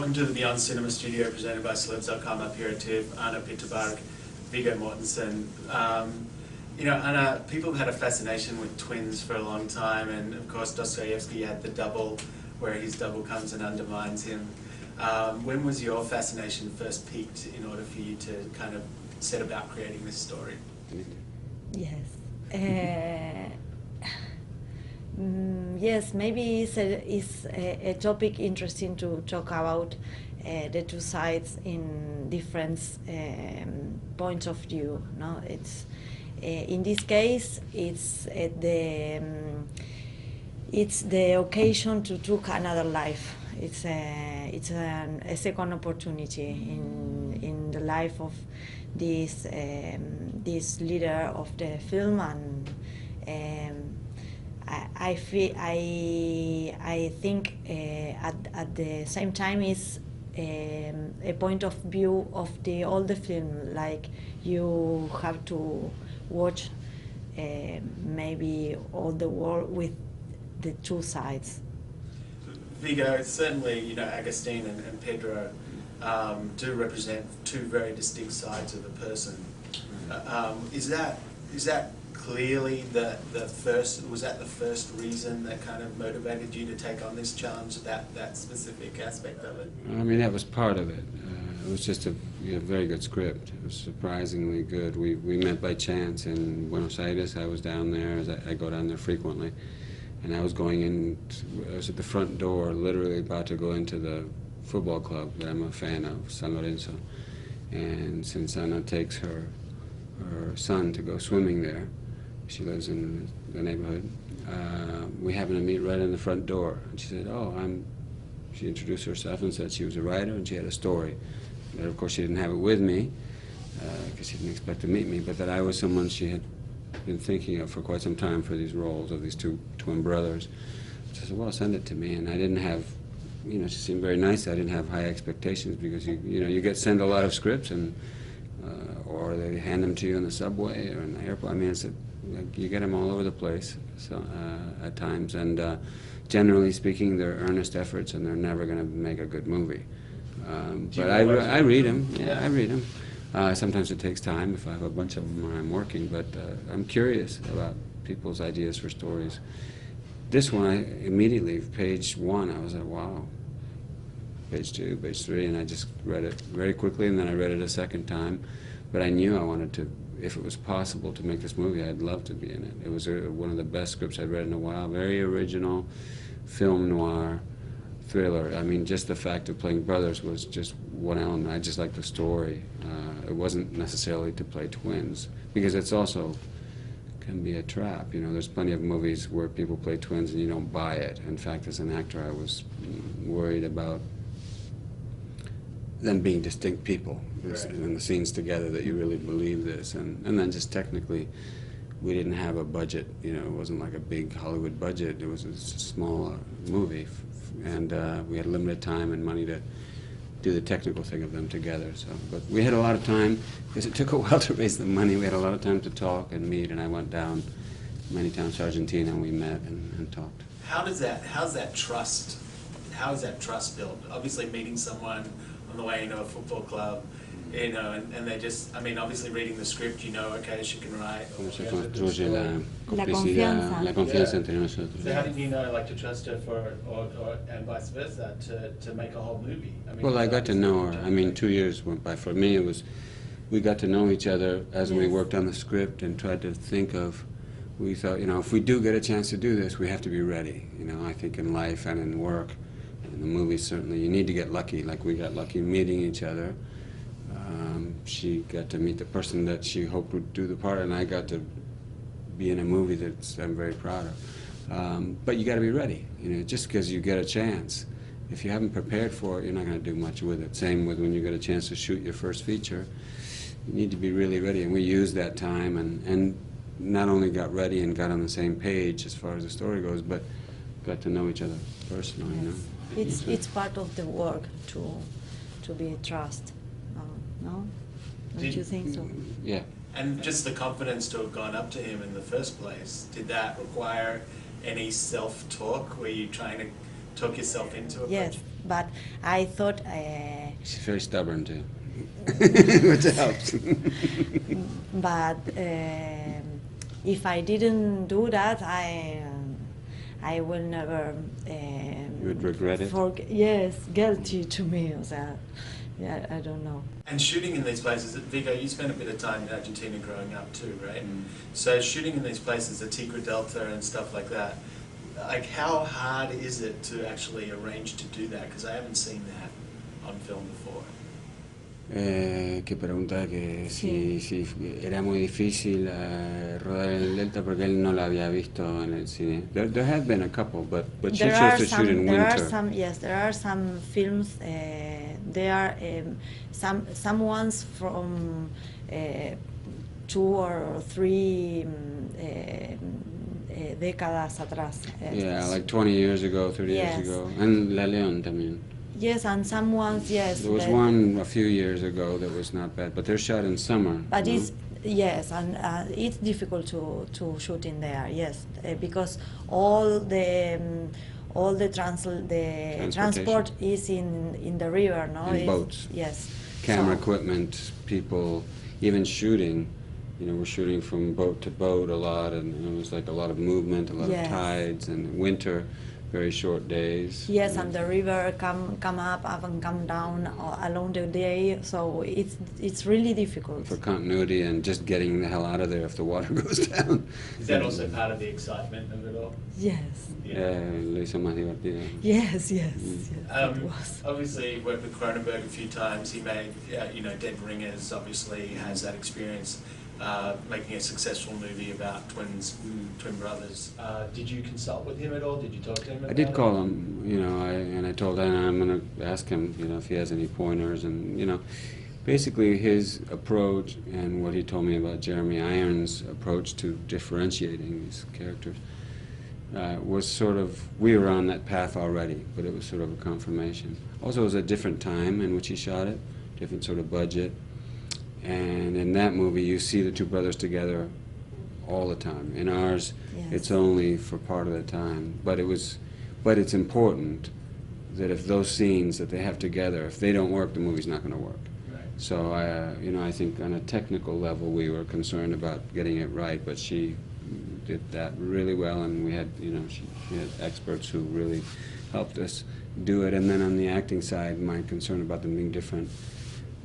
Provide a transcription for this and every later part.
Welcome to the Beyond Cinema Studio presented by Celebs.com up here at TIFF. Ana Piterbarg, Viggo Mortensen. You know, Ana, people have had a fascination with twins for a long time, and of course Dostoevsky had the double, where his double comes and undermines him. When was your fascination first peaked in order for you to kind of set about creating this story? Yes. Yes, maybe it's a topic interesting to talk about, the two sides in different points of view. No, it's in this case it's the occasion to take another life. It's a second opportunity in the life of this leader of the film, and I think at the same time is a point of view of all the film. Like, you have to watch maybe all the world with the two sides. Viggo, certainly, you know, Agustin and Pedro do represent two very distinct sides of a person. Is that clearly the first reason that kind of motivated you to take on this challenge, that specific aspect of it? I mean, that was part of it. It was just a very good script. It was surprisingly good. We met by chance in Buenos Aires. I was down there. I go down there frequently. And I was going in, I was at the front door, literally about to go into the football club that I'm a fan of, San Lorenzo. And since Ana takes her son to go swimming there, she lives in the neighborhood, we happened to meet right in the front door. And she said, she introduced herself and said she was a writer and she had a story. But of course she didn't have it with me, because she didn't expect to meet me, but that I was someone she had been thinking of for quite some time for these roles of these two twin brothers. She said, well, send it to me. And I didn't have, you know, she seemed very nice. I didn't have high expectations, because you get sent a lot of scripts, and or they hand them to you in the subway or in the airport. I mean, you get them all over the place, so at times, and generally speaking, they're earnest efforts, and they're never going to make a good movie. But I read them. Yeah, I read them. Sometimes it takes time if I have a bunch of them where I'm working, but I'm curious about people's ideas for stories. This one, I immediately, page 1, I was like, wow. Page 2, page 3, and I just read it very quickly, and then I read it a second time. But I knew I wanted to, if it was possible to make this movie, I'd love to be in it. It was one of the best scripts I'd read in a while. Very original, film noir thriller. I mean, just the fact of playing brothers was just one element. I just liked the story. It wasn't necessarily to play twins, because it's also can be a trap. You know, there's plenty of movies where people play twins and you don't buy it. In fact, as an actor, I was worried about them being distinct people, right, in the scenes together, that you really believe this. And then just technically, we didn't have a budget. You know, it wasn't like a big Hollywood budget. It was a small movie, and we had limited time and money to do the technical thing of them together. So, but we had a lot of time, because it took a while to raise the money. We had a lot of time to talk and meet, and I went down many times to Argentina, and we met and talked. How's that trust built? Obviously, meeting someone on the way into a football club, you know, and they just, I mean, obviously reading the script, you know, okay, she can write. ¿Cómo se construye la confianza entre nosotros? So how did you know, like, to trust her and vice versa, to make a whole movie? I mean, well, I got to know her. I mean, 2 years went by. For me, we got to know each other as we worked on the script and tried to think of, we thought, you know, if we do get a chance to do this, we have to be ready. You know, I think in life and in work, and in the movies certainly, you need to get lucky, like we got lucky meeting each other. She got to meet the person that she hoped would do the part, and I got to be in a movie that I'm very proud of. But you got to be ready. You know, just because you get a chance, if you haven't prepared for it, you're not going to do much with it. Same with when you get a chance to shoot your first feature. You need to be really ready, and we used that time and not only got ready and got on the same page as far as the story goes, but got to know each other personally. You know? It's part of the work to be trust. No? Don't you think so? Yeah. And just the confidence to have gone up to him in the first place, did that require any self-talk? Were you trying to talk yourself into it? Yes, but I thought. She's very stubborn too, which helps. But if I didn't do that, I will never. You would regret it? Yes, guilty to me. O sea, yeah, I don't know. And shooting in these places, Viggo, you spent a bit of time in Argentina growing up too, right? So shooting in these places, the Tigre Delta and stuff like that, like how hard is it to actually arrange to do that? Because I haven't seen that on film before. Que pregunta que si era muy difícil rodar en el Delta porque él no la había visto en el cine. There have been a couple, but she chose to shoot in winter. There are some films. There are some ones from 2 or 3 décadas atrás. Yeah, like 20 years ago, 30 years ago, and La León también. Yes, and some ones, yes. There was one a few years ago that was not bad, but they're shot in summer. But it's, yes, and it's difficult to shoot in there, yes, because all the transport is in the river, no? In boats. Yes. Camera equipment, people, even shooting. You know, we're shooting from boat to boat a lot, and it was like a lot of movement, a lot of tides, and winter. Very short days. Yes, and the river come up and come down along the day, so it's really difficult. For continuity and just getting the hell out of there if the water goes down. Is that also part of the excitement of it all? Yes. Lo hizo más divertido. Yes. It was. Obviously, he worked with Cronenberg a few times. He made, Dead Ringers. Obviously, has that experience. Making a successful movie about twin brothers. Did you consult with him at all? Did you talk to him about it? I did call him, and I told Anna I'm going to ask him, if he has any pointers, and, basically his approach and what he told me about Jeremy Irons' approach to differentiating these characters was sort of, we were on that path already, but it was sort of a confirmation. Also, it was a different time in which he shot it, different sort of budget. And in that movie, you see the two brothers together all the time. In ours, it's only for part of the time. But it's important that if those scenes that they have together, if they don't work, the movie's not going to work. Right. So I think on a technical level, we were concerned about getting it right. But she did that really well, and we had, she had experts who really helped us do it. And then on the acting side, my concern about them being different.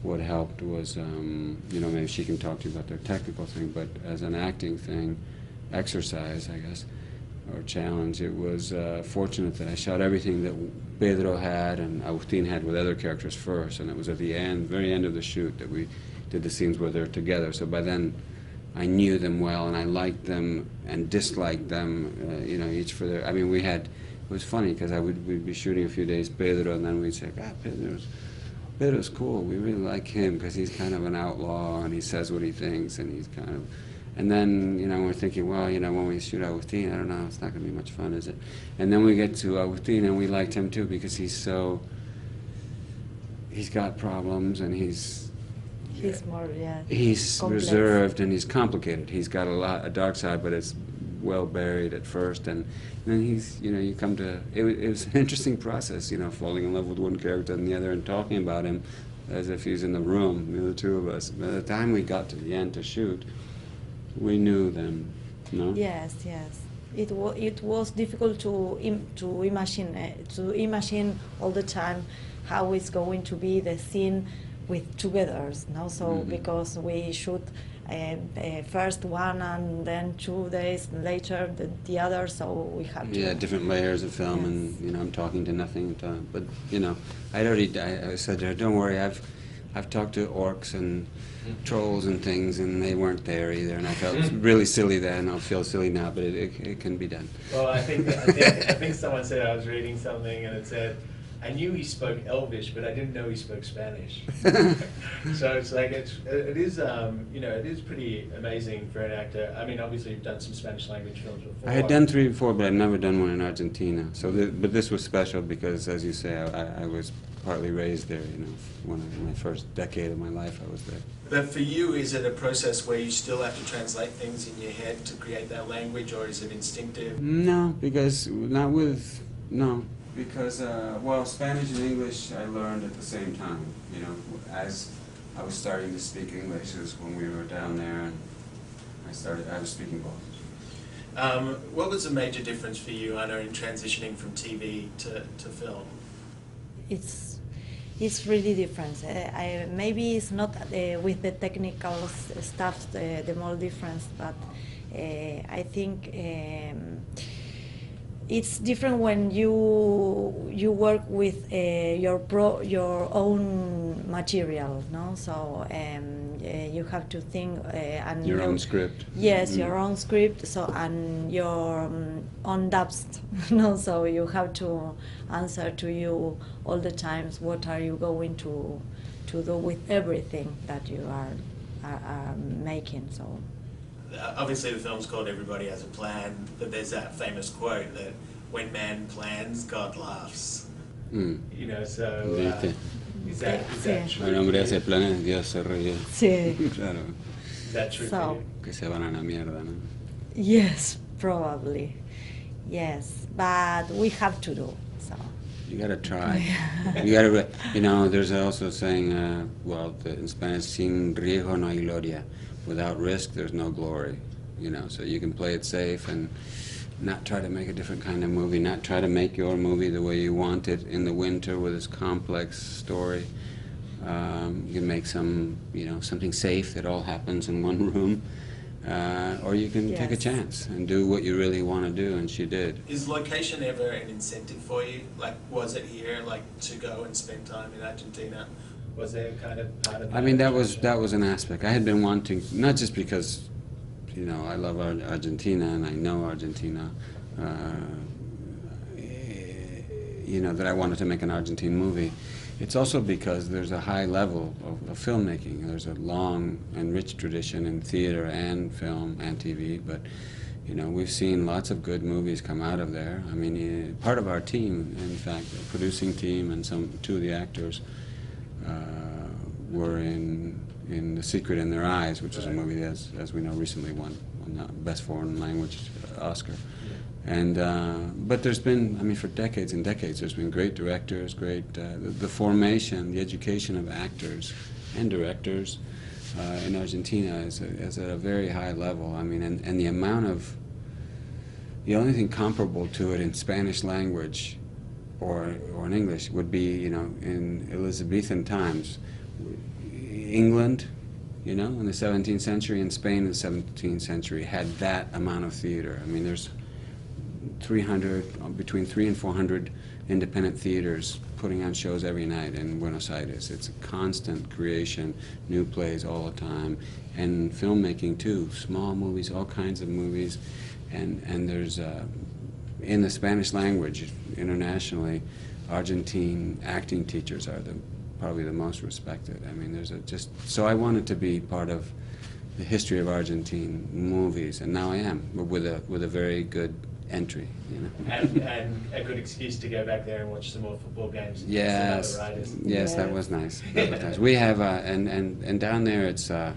What helped was, maybe she can talk to you about their technical thing, but as an acting thing, exercise, I guess, or challenge, it was fortunate that I shot everything that Pedro had and Agustin had with other characters first, and it was at the end, very end of the shoot, that we did the scenes where they're together. So by then, I knew them well, and I liked them and disliked them, each for their, it was funny, because we'd be shooting a few days Pedro, and then we'd say, Pedro's cool. We really like him because he's kind of an outlaw and he says what he thinks and he's kind of... And then, we're thinking, well, when we shoot Agustin, I don't know, it's not going to be much fun, is it? And then we get to Agustin and we liked him too because he's got problems and he's more, he's complex. Reserved and he's complicated. He's got a dark side, but it's well buried at first, and then he's, you come to, it was an interesting process, falling in love with one character and the other and talking about him as if he's in the room, the two of us. By the time we got to the end to shoot, we knew them, no? Yes. It was difficult to imagine all the time how it's going to be the scene with together, no? So because we shoot first one and then 2 days later the other, so we have to... Yeah, different layers of film, and I'm talking to nothing, but I said to her, don't worry, I've talked to orcs and trolls and things, and they weren't there either, and I felt really silly then. I'll feel silly now, but it can be done. Well, I think someone said, I was reading something and it said, I knew he spoke Elvish, but I didn't know he spoke Spanish. So it's like it is pretty amazing for an actor. Obviously you've done some Spanish language films before. I had done 3 before, but I've never done one in Argentina. So, but this was special because, as you say, I was partly raised there. One of my first decade of my life, I was there. But for you, is it a process where you still have to translate things in your head to create that language, or is it instinctive? No, because no. because, well, Spanish and English I learned at the same time. You know, as I was starting to speak English, it was when we were down there, and I was speaking both. What was the major difference for you, Ana, in transitioning from TV to film? It's really different. Maybe it's not with the technical stuff the more difference, but I think it's different when you work with your own material, no? So you have to think and Your own script. Yes, your own script. So and your own dubs, no? So you have to answer to you all the times. What are you going to do with everything that you are making? So. Obviously the film's called Everybody Has a Plan, but there's that famous quote that when man plans, God laughs. You know, so is that true? El hombre hace planes, Dios se ríe. Sí. Claro. Is that true for you? Que se van a la mierda, ¿no? Yes, probably. Yes, but we have to do so. You gotta try. You gotta, you know, there's also saying, in Spanish, sin riesgo no hay gloria. Without risk, there's no glory. You know, so you can play it safe and not try to make a different kind of movie, not try to make your movie the way you want it in the winter with this complex story. You can make something safe that all happens in one room. Or you can take a chance and do what you really want to do, and she did. Is location ever an incentive for you? Like, was it here, like, to go and spend time in Argentina? Was there kind of part of that? I mean, that was an aspect. I had been wanting, not just because, you know, I love Argentina and I know Argentina, you know, that I wanted to make an Argentine movie. It's also because there's a high level of filmmaking. There's a long and rich tradition in theater and film and TV, but, you know, we've seen lots of good movies come out of there. I mean, part of our team, in fact, the producing team and two of the actors, were in The Secret in Their Eyes, which is a movie that, as we know, recently won the Best Foreign Language Oscar. And but there's been, I mean, for decades and decades, there's been great directors, the formation, the education of actors and directors in Argentina is at a very high level. I mean, and the amount of, the only thing comparable to it in Spanish language or in English would be, you know, in Elizabethan times, England, you know, in the 17th century, and Spain in the 17th century had that amount of theater. I mean, there's between 300 and 400 independent theaters putting on shows every night in Buenos Aires. It's a constant creation, new plays all the time, and filmmaking too, small movies, all kinds of movies, and there's in the Spanish language internationally, Argentine acting teachers are probably the most respected. I mean, so I wanted to be part of the history of Argentine movies, and now I am, but with a very good entry, you know. And a good excuse to go back there and watch some more football games. Yes, yes, that was nice. That was nice. We have, and down there it's, I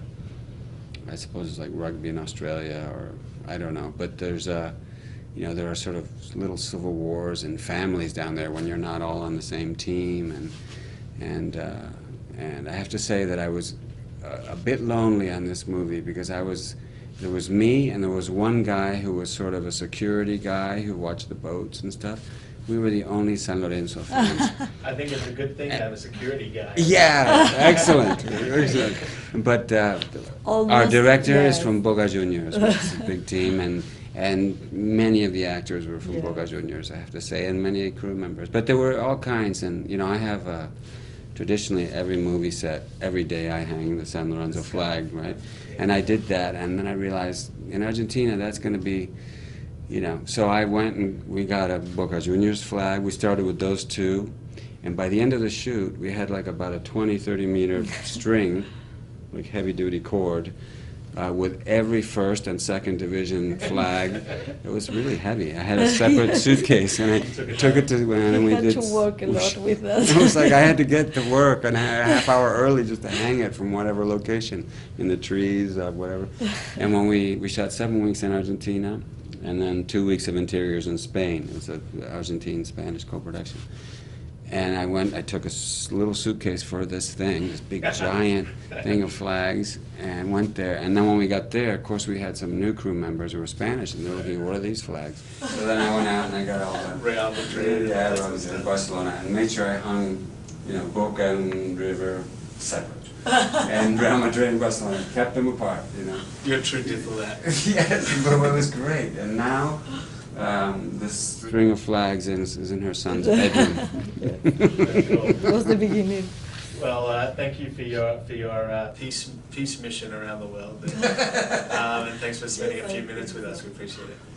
suppose it's like rugby in Australia, or I don't know, but there's you know, there are sort of little civil wars and families down there when you're not all on the same team, and I have to say that I was a bit lonely on this movie because there was me and there was one guy who was sort of a security guy who watched the boats and stuff. We were the only San Lorenzo fans. I think it's a good thing to have a security guy. Yeah, excellent, excellent. But our director is from Boca Juniors, which is a big team, and many of the actors were from Boca Juniors, I have to say, and many crew members. But there were all kinds, and you know, I have traditionally every movie set, every day I hang the San Lorenzo flag, right? And I did that, and then I realized in Argentina that's going to be, you know, so I went and we got a Boca Juniors flag. We started with those two, and by the end of the shoot, we had like about a 20-30 meter string, like heavy-duty cord, with every first and second division flag. It was really heavy. I had a separate suitcase, and I took it to when we did. You had to work a lot with us. It was like I had to get to work a half hour early just to hang it from whatever location, in the trees, whatever. And when we shot 7 weeks in Argentina, and then 2 weeks of interiors in Spain. It was an Argentine-Spanish co-production. And I took a little suitcase for this thing, this big giant thing of flags, and went there. And then when we got there, of course, we had some new crew members who were Spanish, and they were looking, what are these flags? So then I went out and I got all the Real Madrid. yeah, I was in Barcelona, and made sure I hung, Boca and River separate. And Real Madrid and Barcelona, kept them apart, You're a true diplomat. Yes, but it was great. And now, this string of flags is in her son's bedroom. That was the beginning. Well, thank you for your peace mission around the world, and thanks for spending a few minutes with us. We appreciate it.